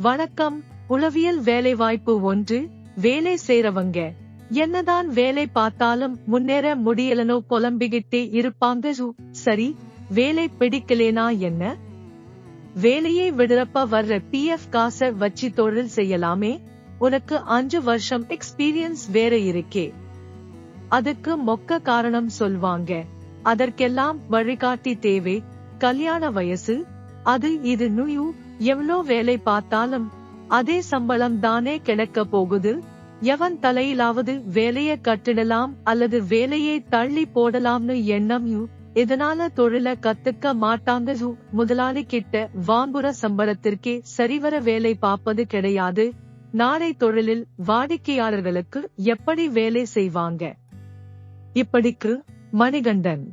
வணக்கம். உளவியல் வேலைவாய்ப்பு 1. வேலை செய்றவங்க என்னதான் வேலை பார்த்தாலும் முன்னேற முடியலனோ புலம்பிக்கிட்டே இருப்பாங்க. சரி, வேலை பிடிக்கலேனா என்ன? வேலையை விடுறப்ப வர்ற PF காசை வச்சு தொழில் செய்யலாமே. உனக்கு 5 வருஷம் எக்ஸ்பீரியன்ஸ் வேற இருக்கே. அதுக்கு மொக்க காரணம் சொல்வாங்க. அதற்கெல்லாம் வழிகாட்டி தேவை. கல்யாண வயசு, அது இது நுயு. எவ்வளோ வேலை பார்த்தாலும் அதே சம்பளம் தானே கிடைக்க போகுது. எவன் தலையிலாவது வேலையை கட்டிடலாம் அல்லது வேலையை தள்ளி போடலாம்னு எண்ணம். இதனால தொழில கத்துக்க மாட்டாங்க. முதலாளி கிட்ட வாங்குற சம்பளத்திற்கே சரிவர வேலை பார்ப்பது கிடையாது. நாளை தொழிலில் வாடிக்கையாளர்களுக்கு எப்படி வேலை செய்வாங்க? இப்படிக்கு மணிகண்டன்.